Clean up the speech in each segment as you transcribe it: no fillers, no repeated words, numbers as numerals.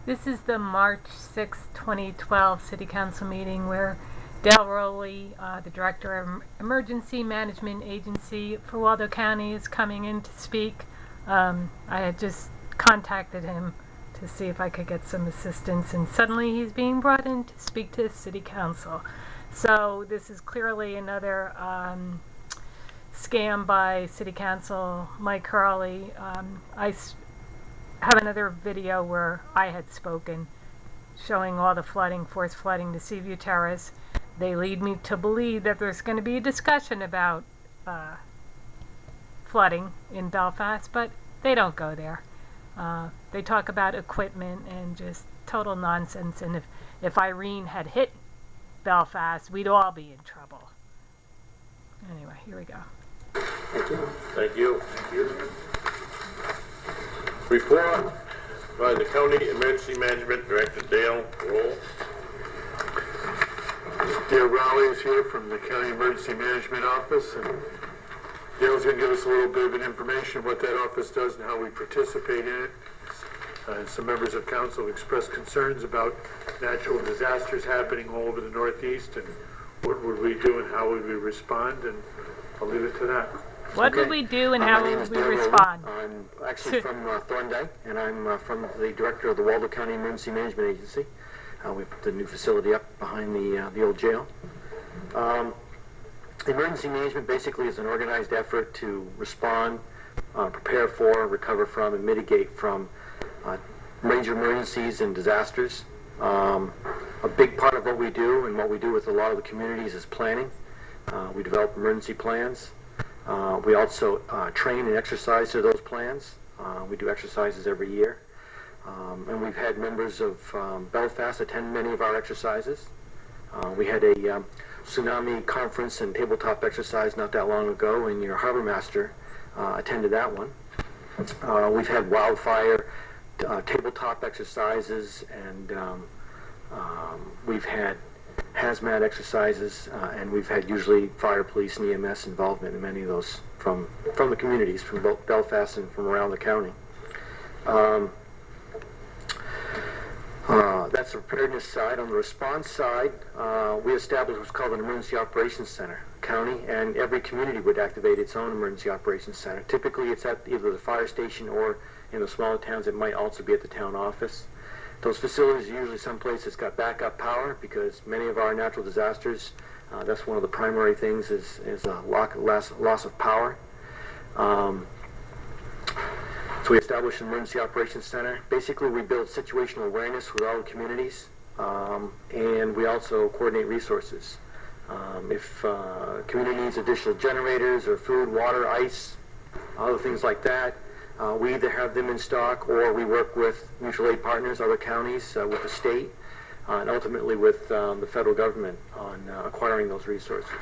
This is the March 6, 2012 City Council meeting where Dale Rowley, the Director of Emergency Management Agency for Waldo County, is coming in to speak. I had just contacted him to see if I could get some assistance, and suddenly he's being brought in to speak to the City Council. So this is clearly another scam by City Council Mike Hurley. I have another video where I had spoken showing all the flooding, forced flooding to Seaview Terrace. They lead me to believe that there's going to be a discussion about flooding in Belfast, but they don't go there. They talk about equipment and just total nonsense, and if Irene had hit Belfast, we'd all be in trouble. Anyway, here we go. Thank you. Thank you. Report by the County Emergency Management Director Dale Rowley. Dale Rowley is here from the County Emergency Management Office, and Dale's going to give us a little bit of an information of what that office does and how we participate in it. Some members of council have expressed concerns about natural disasters happening all over the Northeast, and what would we do and how would we respond, and I'll leave it to that. What would we do and how would we respond? I'm actually from Thorndike, and I'm from the director of the Waldo County Emergency Management Agency. We put the new facility up behind the old jail. Emergency management basically is an organized effort to respond, prepare for, recover from, and mitigate from major emergencies and disasters. A big part of what we do and what we do with a lot of the communities is planning. We develop emergency plans. We also train and exercise to those plans. We do exercises every year. And we've had members of Belfast attend many of our exercises. We had a tsunami conference and tabletop exercise not that long ago, and your harbor master attended that one. We've had wildfire tabletop exercises, and we've had hazmat exercises, and we've had usually fire, police, and EMS involvement in many of those from the communities, from both Belfast and from around the county. That's the preparedness side. On the response side, we established what's called an Emergency Operations Center. County and every community would activate its own Emergency Operations Center. Typically it's at either the fire station, or in the smaller towns it might also be at the town office. Those facilities are usually someplace that's got backup power, because many of our natural disasters, that's one of the primary things is loss of power. So we established an Emergency Operations Center. Basically, we build situational awareness with all the communities, and we also coordinate resources. If a community needs additional generators or food, water, ice, other things like that, we either have them in stock, or we work with mutual aid partners, other counties, with the state, and ultimately with the federal government on acquiring those resources.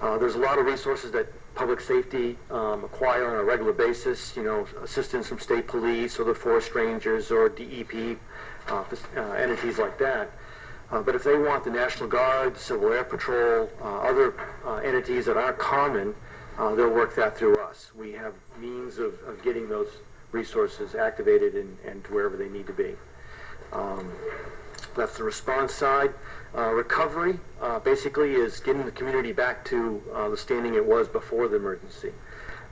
There's a lot of resources that public safety acquire on a regular basis, assistance from state police or the forest rangers or DEP entities like that. But if they want the National Guard, Civil Air Patrol, other entities that aren't common, they'll work that through us. We have means of getting those resources activated and to wherever they need to be. That's the response side. Recovery basically is getting the community back to the standing it was before the emergency.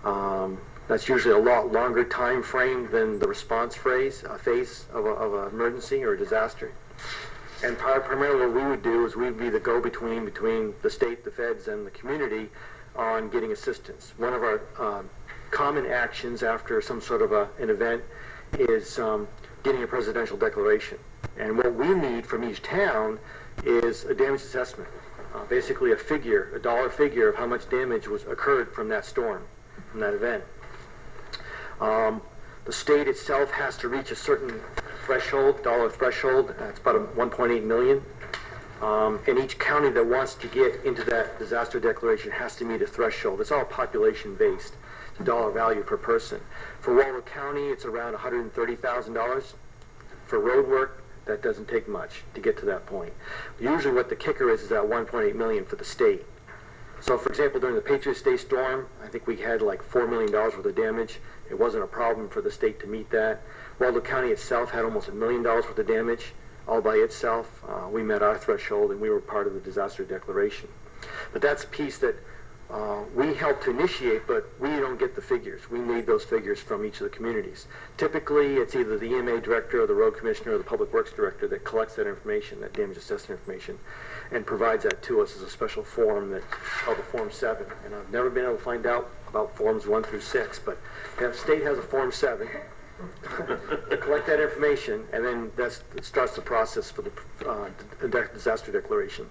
That's usually a lot longer time frame than the response phase of an emergency or a disaster. And primarily what we would do is we'd be the go-between between the state, the feds, and the community on getting assistance. One of our common actions after some sort of an event is getting a presidential declaration. And what we need from each town is a damage assessment, basically a dollar figure of how much damage occurred from that storm, from that event. The state itself has to reach a certain threshold, dollar threshold. It's about 1.8 million. And each county that wants to get into that disaster declaration has to meet a threshold. It's all population-based. It's a dollar value per person. For Waldo County, it's around $130,000. For road work, that doesn't take much to get to that point. Usually what the kicker is that 1.8 million for the state. So for example, during the Patriots Day storm, I think we had like $4 million worth of damage. It wasn't a problem for the state to meet that. Waldo County itself had almost $1 million worth of damage all by itself. We met our threshold and we were part of the disaster declaration. But that's a piece that we helped to initiate, but we don't get the figures. We need those figures from each of the communities. Typically, it's either the EMA Director or the Road Commissioner or the Public Works Director that collects that information, that damage assessment information, and provides that to us as a special form that's called a Form 7. And I've never been able to find out about Forms 1 through 6, but the state has a Form 7 to collect that information, and then that starts the process for the disaster declaration.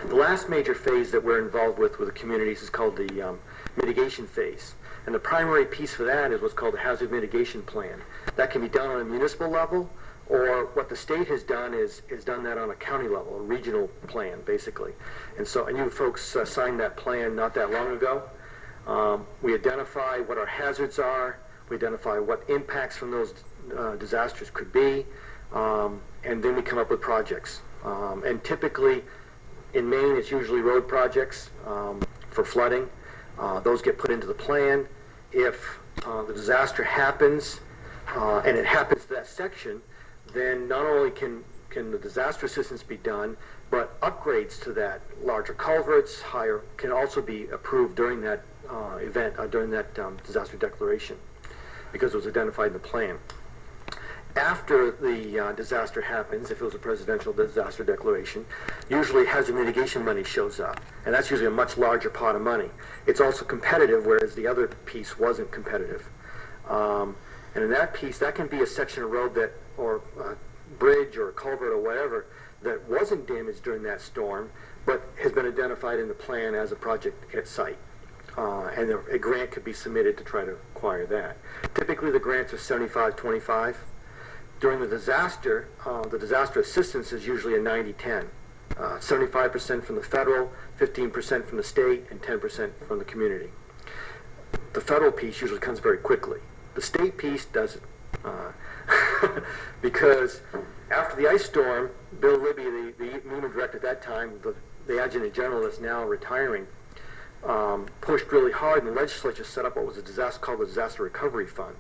The last major phase that we're involved with the communities is called the mitigation phase. And the primary piece for that is what's called a hazard mitigation plan. That can be done on a municipal level, or what the state has done is done that on a county level, a regional plan, basically. And you folks signed that plan not that long ago. We identify what our hazards are, we identify what impacts from those disasters could be, and then we come up with projects. And typically, in Maine, it's usually road projects for flooding. Those get put into the plan. If the disaster happens, and it happens to that section, then not only can the disaster assistance be done, but upgrades to that, larger culverts, higher, can also be approved during that event, during that disaster declaration, because it was identified in the plan. After the disaster happens, if it was a presidential disaster declaration, usually hazard mitigation money shows up, and that's usually a much larger pot of money. It's also competitive, whereas the other piece wasn't competitive. And in that piece, that can be a section of road that, or a bridge or a culvert or whatever, that wasn't damaged during that storm, but has been identified in the plan as a project at site. And a grant could be submitted to try to acquire that. Typically, the grants are 75-25. During the disaster assistance is usually a 90-10. 75% from the federal, 15% from the state, and 10% from the community. The federal piece usually comes very quickly. The state piece doesn't. Because after the ice storm, Bill Libby, the EMA director at that time, the adjutant general that's now retiring, pushed really hard, and the legislature set up what was called the Disaster Recovery Fund.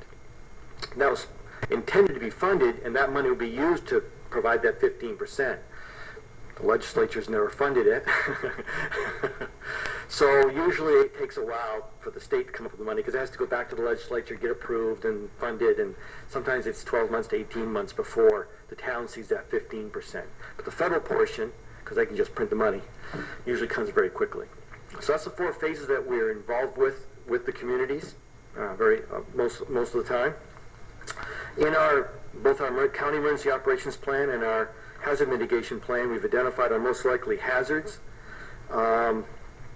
And that was intended to be funded, and that money would be used to provide that 15%. The legislature's never funded it. So usually it takes a while for the state to come up with the money, because it has to go back to the legislature, get approved and funded, and sometimes it's 12 months to 18 months before the town sees that 15%. But the federal portion, because they can just print the money, usually comes very quickly. So that's the 4 phases that we're involved with the communities, most of the time. In both our county emergency operations plan and our hazard mitigation plan, we've identified our most likely hazards.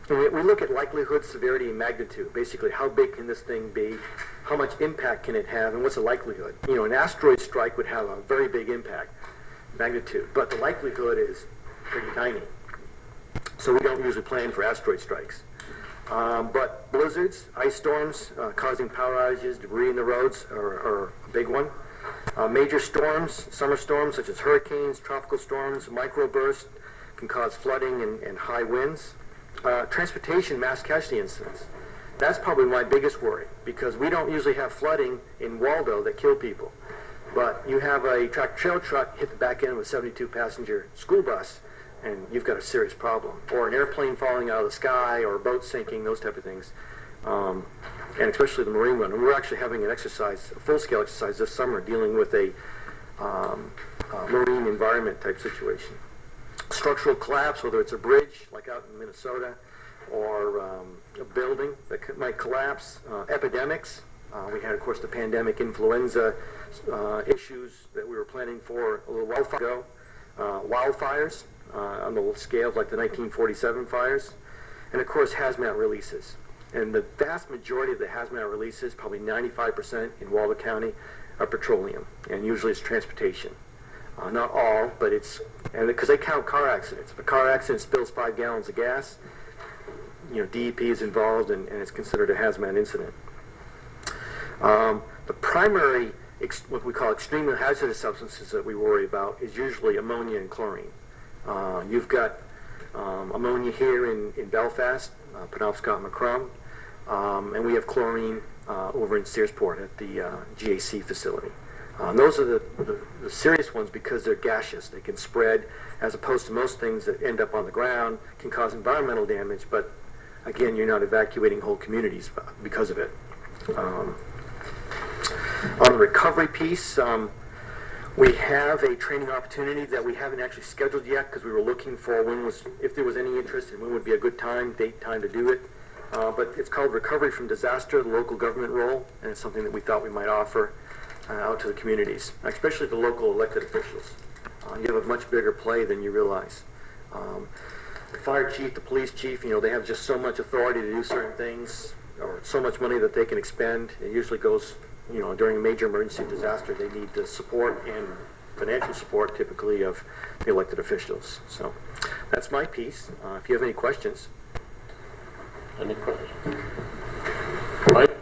We look at likelihood, severity, and magnitude. Basically, how big can this thing be? How much impact can it have? And what's the likelihood? An asteroid strike would have a very big impact, magnitude, but the likelihood is pretty tiny. So we don't usually plan for asteroid strikes. But blizzards, ice storms causing power outages, debris in the roads are a big one. Major storms, summer storms such as hurricanes, tropical storms, microbursts can cause flooding and high winds. Transportation mass casualty incidents. That's probably my biggest worry, because we don't usually have flooding in Waldo that kill people. But you have a tractor-trailer truck hit the back end of a 72-passenger school bus, and you've got a serious problem. Or an airplane falling out of the sky, or a boat sinking, those type of things. And especially the marine one. And we're actually having an exercise, a full-scale exercise this summer, dealing with a marine environment type situation. Structural collapse, whether it's a bridge, like out in Minnesota, or a building that might collapse. Epidemics. We had, of course, the pandemic influenza issues that we were planning for a little while ago. Wildfires on the scale of like the 1947 fires. And, of course, hazmat releases. And the vast majority of the hazmat releases, probably 95% in Waldo County, are petroleum. And usually it's transportation. Not all, but because they count car accidents. If a car accident spills 5 gallons of gas, DEP is involved, and it's considered a hazmat incident. The primary, what we call extremely hazardous substances that we worry about is usually ammonia and chlorine. You've got ammonia here in Belfast, Penobscot, Macrum, and we have chlorine over in Searsport at the GAC facility. Those are the serious ones because they're gaseous. They can spread, as opposed to most things that end up on the ground, can cause environmental damage, but again, you're not evacuating whole communities because of it. On the recovery piece, we have a training opportunity that we haven't actually scheduled yet because we were looking for if there was any interest and when would be a good time to do it. But it's called Recovery from Disaster, the local government role, and it's something that we thought we might offer out to the communities, especially the local elected officials. You have a much bigger play than you realize. The fire chief, the police chief, they have just so much authority to do certain things, or so much money that they can expend. It usually goes, during a major emergency disaster, they need the support and financial support, typically, of the elected officials. So that's my piece. If you have any questions. Any questions? Mike?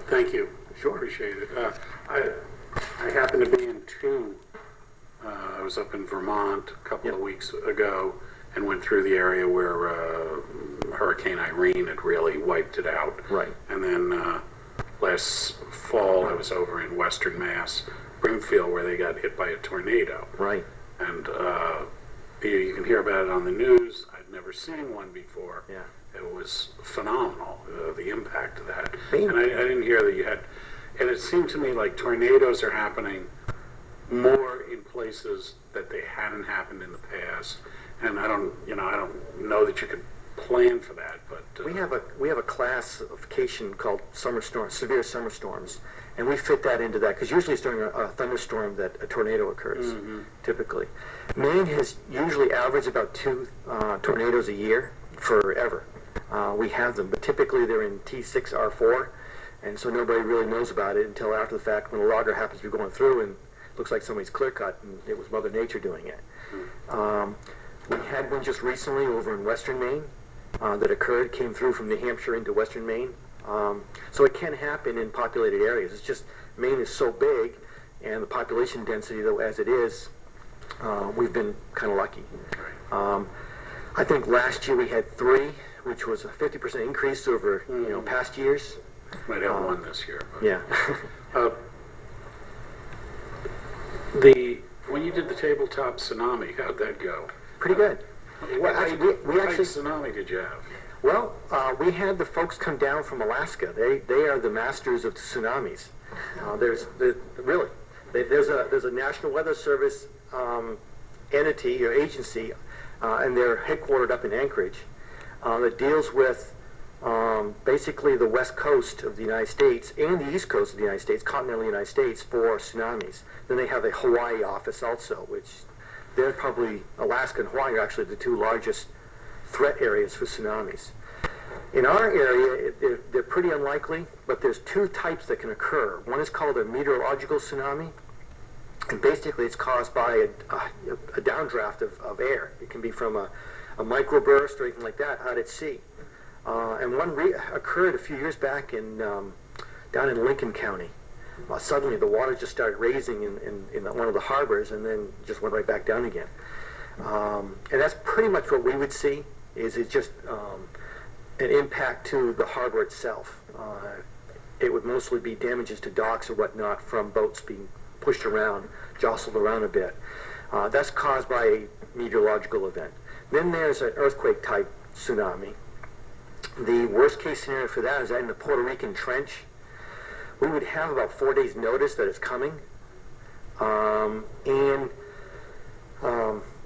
Thank you. Sure. Appreciate it. I happen to be in tune. I was up in Vermont a couple of weeks ago and went through the area where Hurricane Irene had really wiped it out. Right. And then last fall I was over in Western Mass, Brimfield, where they got hit by a tornado. Right. And you can hear about it on the news. I'd never seen one before. Yeah. It was phenomenal, the impact of that. Hey. And I didn't hear that you had, and it seemed to me like tornadoes are happening more in places that they hadn't happened in the past. And I don't know that you could plan for that, but We have a classification called severe summer storms, and we fit that into that because usually it's during a thunderstorm that a tornado occurs. Typically, Maine has usually averaged about 2 tornadoes a year forever. We have them, but typically they're in T6 R4, and so nobody really knows about it until after the fact when a logger happens to be going through and it looks like somebody's clear cut and it was Mother Nature doing it. We had one just recently over in western Maine that came through from New Hampshire into western Maine. So it can happen in populated areas. It's just Maine is so big, and the population density, though, as it is, we've been kind of lucky. I think last year we had 3, which was a 50% increase over past years. might have one this year. But. Yeah. When you did the tabletop tsunami, how'd that go? Pretty good. What actually, we type actually tsunami did you have? Well, we had the folks come down from Alaska. They are the masters of tsunamis. There's a National Weather Service entity or agency, and they're headquartered up in Anchorage, that deals with basically the west coast of the United States and the east coast of the United States, continental United States, for tsunamis. Then they have a Hawaii office also, which they're probably, Alaska and Hawaii are actually the 2 largest threat areas for tsunamis. In our area, they're pretty unlikely, but there's 2 types that can occur. One is called a meteorological tsunami, and basically it's caused by a downdraft of air. It can be from a microburst or anything like that out at sea. And one occurred a few years back down in Lincoln County. Suddenly the water just started raising in one of the harbors and then just went right back down again. And that's pretty much what we would see, is it's just an impact to the harbor itself. It would mostly be damages to docks or whatnot from boats being pushed around, jostled around a bit. That's caused by a meteorological event. Then there's an earthquake-type tsunami. The worst case scenario for that is that in the Puerto Rican Trench, we would have about 4 days notice that it's coming.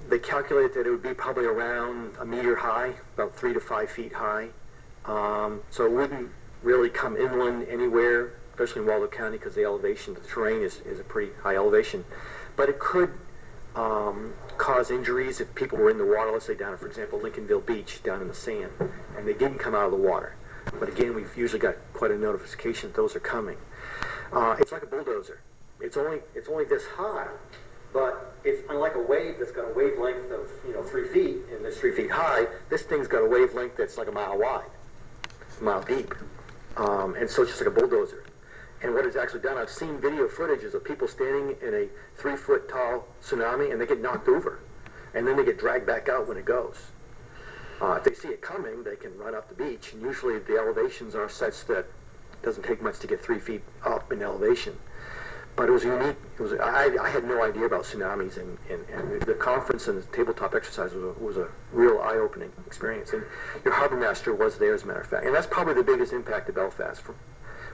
They calculate that it would be probably around a meter high, about 3 to 5 feet high. So it wouldn't really come inland anywhere, especially in Waldo County, because the elevation, the terrain is a pretty high elevation. But it could cause injuries if people were in the water, let's say down at, for example, Lincolnville Beach, down in the sand, and they didn't come out of the water. But again, we've usually got quite a notification that those are coming. It's like a bulldozer. It's only this high, but it's unlike a wave that's got a wavelength of 3 feet and it's 3 feet high. This thing's got a wavelength that's like a mile wide, a mile deep, and so it's just like a bulldozer. And what it's actually done, I've seen video footages of people standing in a 3-foot tall tsunami and they get knocked over, and then they get dragged back out when it goes. If they see it coming, they can run up the beach, and usually the elevations are such that it doesn't take much to get 3 feet up in elevation. But it was unique. I had no idea about tsunamis, and the conference and the tabletop exercise was a real eye-opening experience. And your harbor master was there, as a matter of fact. And that's probably the biggest impact to Belfast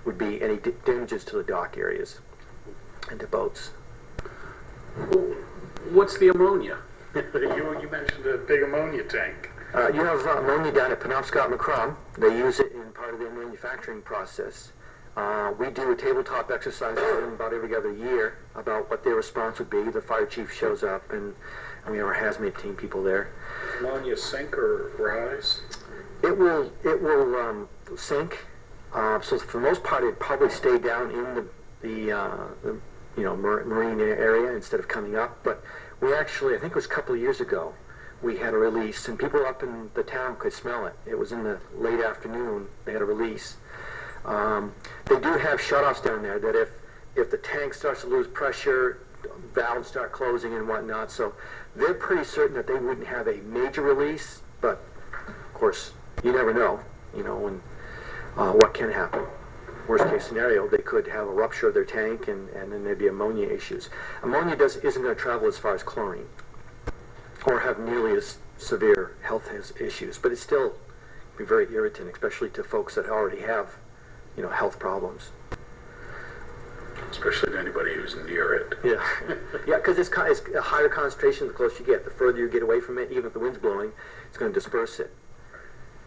would be any damages to the dock areas and to boats. What's the ammonia? You mentioned a big ammonia tank. You have ammonia down at Penobscot Macrum. They use it in part of their manufacturing process. We do a tabletop exercise with them about every other year about what their response would be. The fire chief shows up, and we have our hazmat team people there. Ammonia sink or rise? It will sink. So for the most part, it'd probably stay down in the marine area instead of coming up. But we actually, I think it was a couple of years ago, we had a release, and people up in the town could smell it. It was in the late afternoon. They had a release. They do have shutoffs down there that if the tank starts to lose pressure, valves start closing and whatnot. So they're pretty certain that they wouldn't have a major release, but of course, you never know, when what can happen. Worst case scenario, they could have a rupture of their tank and then there'd be ammonia issues. Ammonia isn't going to travel as far as chlorine or have nearly as severe health issues, but it still be very irritant, especially to folks that already have health problems. Especially to anybody who's near it. Yeah, yeah, because it's a higher concentration the closer you get. The further you get away from it, even if the wind's blowing, it's going to disperse it.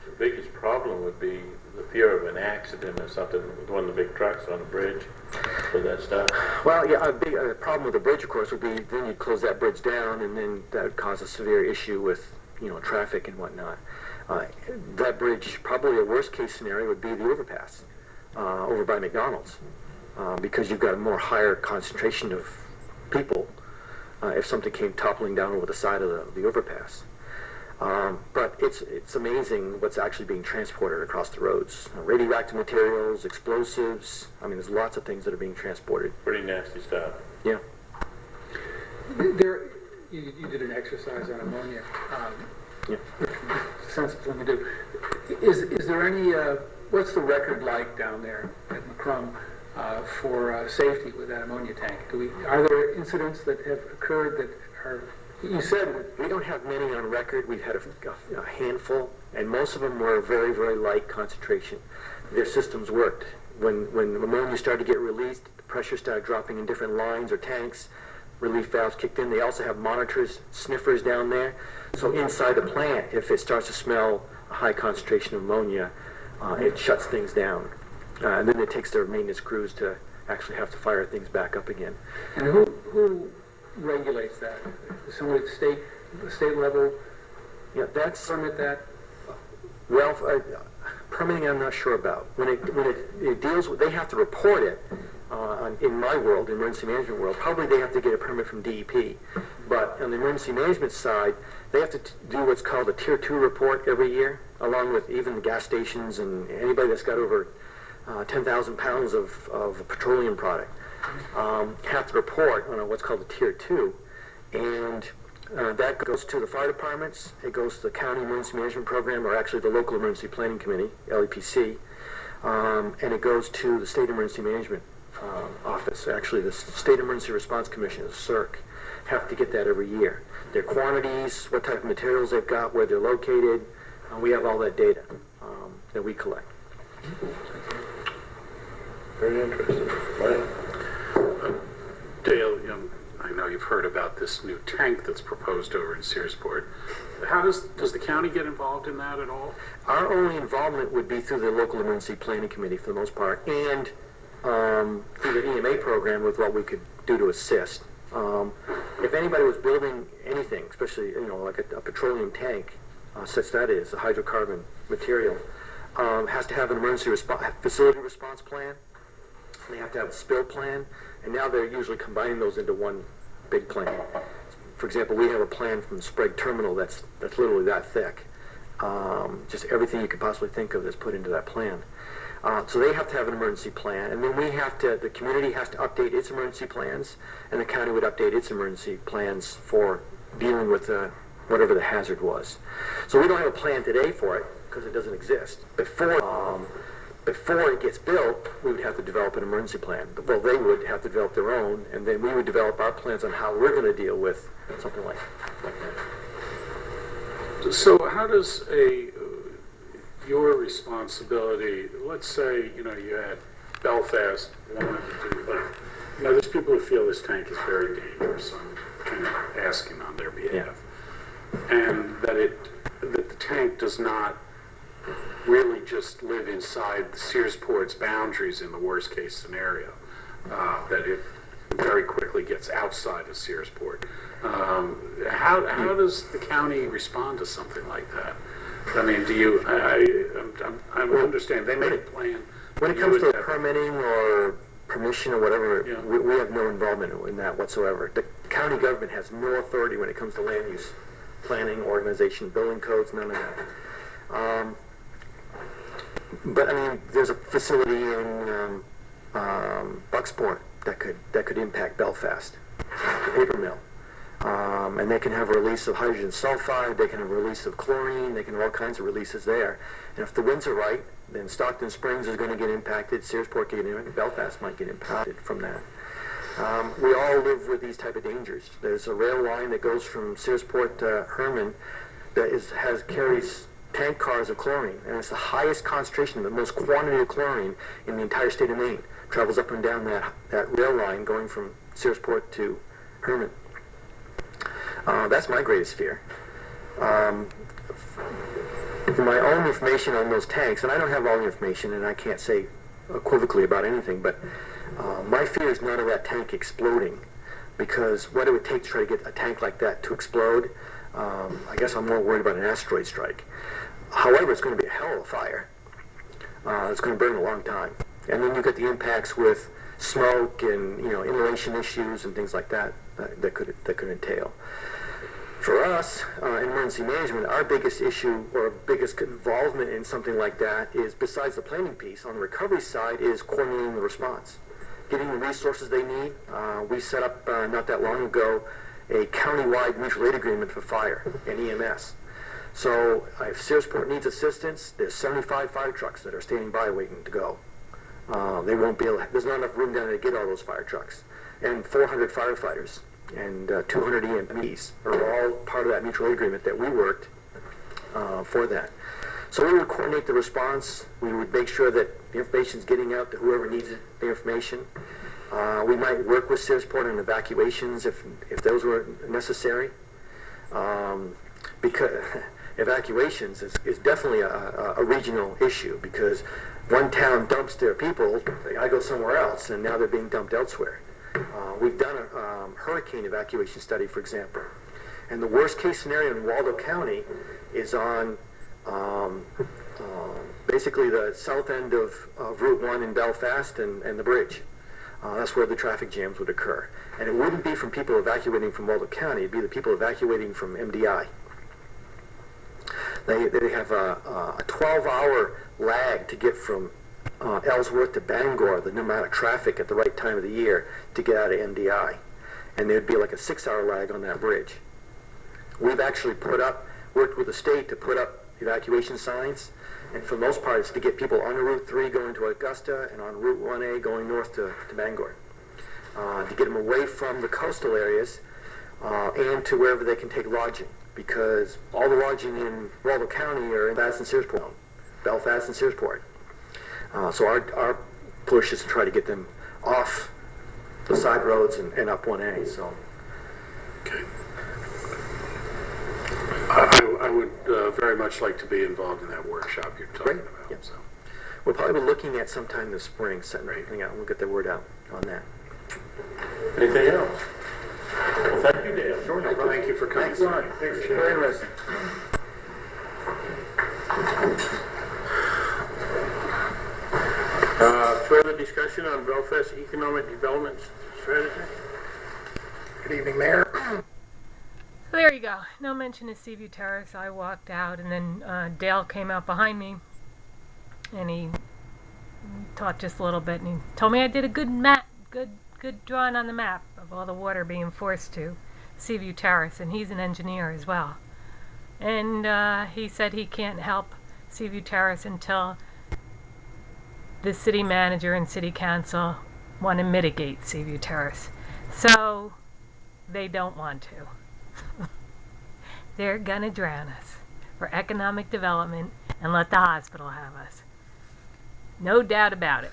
The biggest problem would be the fear of an accident or something with one of the big trucks on the bridge with that stuff. Well, yeah, a big problem with the bridge, of course, would be then you'd close that bridge down, and then that would cause a severe issue with traffic and whatnot. That bridge, probably a worst case scenario would be the overpass over by McDonald's, because you've got a more higher concentration of people if something came toppling down over the side of the overpass. But it's amazing what's actually being transported across the roads. Radioactive materials, explosives. I mean, there's lots of things that are being transported. Pretty nasty stuff. Yeah. You did an exercise on ammonia. Yeah. Sensible thing to do. Is there any? What's the record like down there at Macrum for safety with that ammonia tank? Are there incidents that have occurred that are? You said we don't have many on record. We've had a handful, and most of them were very, very light concentration. Their systems worked. When ammonia started to get released, the pressure started dropping in different lines or tanks. Relief valves kicked in. They also have monitors, sniffers down there. So inside the plant, if it starts to smell a high concentration of ammonia, it shuts things down. And then it takes their maintenance crews to actually have to fire things back up again. And who regulates that? Is somebody at the state level? Yeah, that's Permit that? well. Permitting, I'm not sure about. When it deals with, they have to report it. In my world, the emergency management world, probably they have to get a permit from DEP. But on the emergency management side, they have to do what's called a Tier 2 report every year, along with even the gas stations and anybody that's got over 10,000 pounds of petroleum product. Have to report on what's called a Tier 2. And that goes to the fire departments, it goes to the county emergency management program, or actually the local emergency planning committee, LEPC, and it goes to the state emergency management office. Actually, the State Emergency Response Commission, the CERC, have to get that every year. Their quantities, what type of materials they've got, where they're located, we have all that data that we collect. Very interesting. Right. Dale, I know you've heard about this new tank that's proposed over in Searsport. How does the county get involved in that at all? Our only involvement would be through the local emergency planning committee for the most part, and through the EMA program with what we could do to assist. If anybody was building anything, especially like a petroleum tank, such that is a hydrocarbon material, has to have an emergency facility response plan. They have to have a spill plan, and now they're usually combining those into one big plan. For example, we have a plan from the Sprague Terminal that's literally that thick. Just everything you could possibly think of is put into that plan. So they have to have an emergency plan, and then the community has to update its emergency plans, and the county would update its emergency plans for dealing with whatever the hazard was. So we don't have a plan today for it, because it doesn't exist. Before, before it gets built, we would have to develop an emergency plan. Well, they would have to develop their own, and then we would develop our plans on how we're going to deal with something like that. So how does your responsibility, let's say, you had Belfast wanted to do, there's people who feel this tank is very dangerous. I'm kind of asking on their behalf. And that the tank does not really just live inside the Searsport's boundaries in the worst case scenario, that it very quickly gets outside of Searsport. How does the county respond to something like that? I mean, do you, I understand, they make a plan. When it comes to permitting or permission or whatever, we have no involvement in that whatsoever. The county government has no authority when it comes to land use, planning, organization, building codes, none of that. But I mean, there's a facility in Bucksport that could impact Belfast, the paper mill. And they can have a release of hydrogen sulfide, they can have a release of chlorine, they can have all kinds of releases there. And if the winds are right, then Stockton Springs is going to get impacted, Searsport can get impacted, Belfast might get impacted from that. We all live with these type of dangers. There's a rail line that goes from Searsport to Herman that carries tank cars of chlorine, and it's the highest concentration, the most quantity of chlorine in the entire state of Maine. Travels up and down that rail line going from Searsport to Herman. That's my greatest fear. For my own information on those tanks, and I don't have all the information, and I can't say equivocally about anything, but my fear is not of that tank exploding, because what it would take to try to get a tank like that to explode, I guess I'm more worried about an asteroid strike. However, it's going to be a hell of a fire. It's going to burn a long time. And then you get the impacts with smoke and inhalation issues and things like that that could entail. For us, in emergency management, our biggest issue or biggest involvement in something like that is, besides the planning piece, on the recovery side, is coordinating the response. Getting the resources they need. We set up, not that long ago, a county-wide mutual aid agreement for fire and EMS. So if Searsport needs assistance, there's 75 fire trucks that are standing by waiting to go. They won't be able to, there's not enough room down there to get all those fire trucks. And 400 firefighters and 200 EMPs are all part of that mutual aid agreement that we worked for that. So we would coordinate the response. We would make sure that the information is getting out to whoever needs the information. We might work with Searsport on evacuations if those were necessary. Because evacuations is definitely a regional issue, because one town dumps their people, they gotta go somewhere else, and now they're being dumped elsewhere. We've done a hurricane evacuation study, for example, and the worst case scenario in Waldo County is on basically the south end of Route 1 in Belfast and the bridge. That's where the traffic jams would occur. And it wouldn't be from people evacuating from Waldo County, it'd be the people evacuating from MDI. They have a 12-hour lag to get from Ellsworth to Bangor, the amount of traffic at the right time of the year to get out of MDI. And there'd be like a 6-hour lag on that bridge. We've actually worked with the state to put up evacuation signs, and for the most part it's to get people on Route 3 going to Augusta and on Route 1A going north to Bangor. To get them away from the coastal areas and to wherever they can take lodging, because all the lodging in Waldo County are in Belfast and Searsport. So our push is to try to get them off the side roads and up 1A. So. Okay. I would very much like to be involved in that workshop you're talking about. Yep. So. We'll probably be looking at sometime this spring, setting everything out. We'll get the word out on that. Anything else? Well, thank you, Dale. Sure, no Well, thank you for coming. Thanks a lot. Thanks. Very interesting. Further discussion on Belfast Economic Development Strategy? Good evening, Mayor. So there you go. No mention of Seaview Terrace. I walked out, and then Dale came out behind me, and he talked just a little bit, and he told me I did a good drawing on the map of all the water being forced to Seaview Terrace, and he's an engineer as well. And he said he can't help Seaview Terrace until the city manager and city council want to mitigate Seaview Terrace. So they don't want to. They're gonna drown us for economic development and let the hospital have us. No doubt about it.